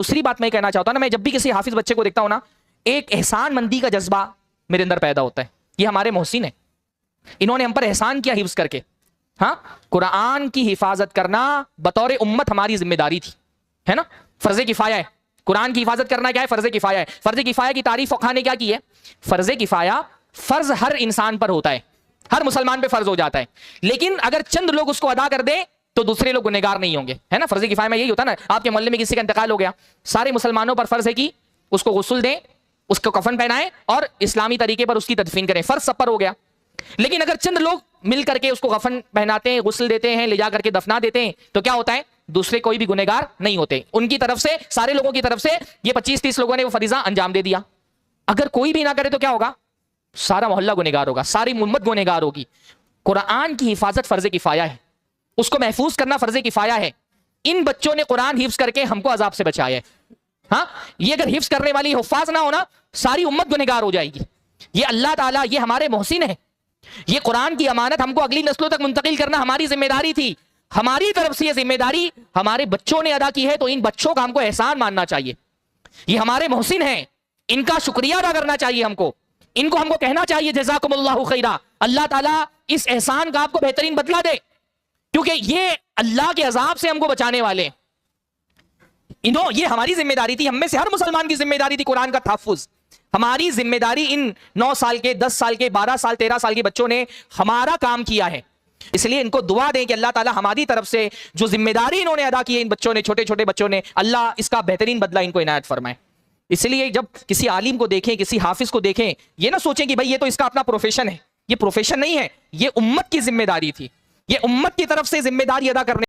دوسری بات میں کہنا چاہتا ہوں نا، میں جب بھی کسی حافظ بچے کو دیکھتا ہوں نا، ایک احسان مندی کا جذبہ میرے اندر پیدا ہوتا ہے. یہ ہمارے محسن ہیں، انہوں نے ہم پر احسان کیا حفظ کر کے. ہاں، قرآن کی حفاظت کرنا بطور امت ہماری ذمہ داری تھی، ہے نا. فرض کفایہ ہے قرآن کی حفاظت کرنا. کیا ہے؟ فرض کفایہ ہے. فرض کفایہ کی تعریف فقہا نے کیا کی ہے؟ فرض کفایہ فرض ہر انسان پر ہوتا ہے، ہر مسلمان پہ فرض ہو جاتا ہے، لیکن اگر چند لوگ اس کو ادا کر دیں تو دوسرے لوگ گنہگار نہیں ہوں گے، ہے نا. فرض کفایہ میں یہی ہوتا ہے نا، آپ کے محلے میں کسی کا انتقال ہو گیا، سارے مسلمانوں پر فرض ہے کہ اس کو غسل دیں، اس کو کفن پہنائیں اور اسلامی طریقے پر اس کی تدفین کریں. فرض سب پر ہو گیا. لیکن اگر چند لوگ مل کر کے اس کو کفن پہناتے ہیں، غسل دیتے ہیں، لے جا کر کے دفنا دیتے ہیں، تو کیا ہوتا ہے؟ دوسرے کوئی بھی گنہگار نہیں ہوتے. ان کی طرف سے، سارے لوگوں کی طرف سے یہ 25-30 لوگوں نے وہ فریضہ انجام دے دیا. اگر کوئی بھی نہ کرے تو کیا ہوگا؟ سارا محلہ گنہگار ہوگا، ساری امت گنہگار ہوگی. قرآن کی حفاظت فرض کفایہ ہے، اس کو محفوظ کرنا فرض کفایہ ہے. ان بچوں نے قرآن حفظ کر کے ہم کو عذاب سے بچایا ہے. ہاں، یہ اگر حفظ کرنے والی حفاظ نہ ہونا، ساری امت گنہگار ہو جائے گی. یہ اللہ تعالیٰ، یہ ہمارے محسن ہیں. یہ قرآن کی امانت ہم کو اگلی نسلوں تک منتقل کرنا ہماری ذمہ داری تھی. ہماری طرف سے یہ ذمہ داری ہمارے بچوں نے ادا کی ہے، تو ان بچوں کا ہم کو احسان ماننا چاہیے. یہ ہمارے محسن ہیں، ان کا شکریہ ادا کرنا چاہیے ہم کو. ان کو ہم کو کہنا چاہیے جزاکم اللہ خیرا، اللہ تعالیٰ اس احسان کا آپ کو بہترین بدلہ دے، کیونکہ یہ اللہ کے عذاب سے ہم کو بچانے والے ہیں. یہ ہماری ذمہ داری تھی، ہم میں سے ہر مسلمان کی ذمہ داری تھی قرآن کا تحفظ. ہماری ذمہ داری ان 9 سال کے، 10 سال کے، 12 سال، 13 سال کے بچوں نے ہمارا کام کیا ہے. اس لیے ان کو دعا دیں کہ اللہ تعالیٰ ہماری طرف سے جو ذمہ داری انہوں نے ادا کی ہے ان بچوں نے، چھوٹے چھوٹے بچوں نے، اللہ اس کا بہترین بدلہ ان کو عنایت فرمائے. اس لیے جب کسی عالم کو دیکھیں، کسی حافظ کو دیکھیں، یہ نہ سوچیں کہ بھائی یہ تو اس کا اپنا پروفیشن ہے. یہ پروفیشن نہیں ہے، یہ امت کی ذمہ داری تھی. یہ امت کی طرف سے ذمہ داری ادا کرنے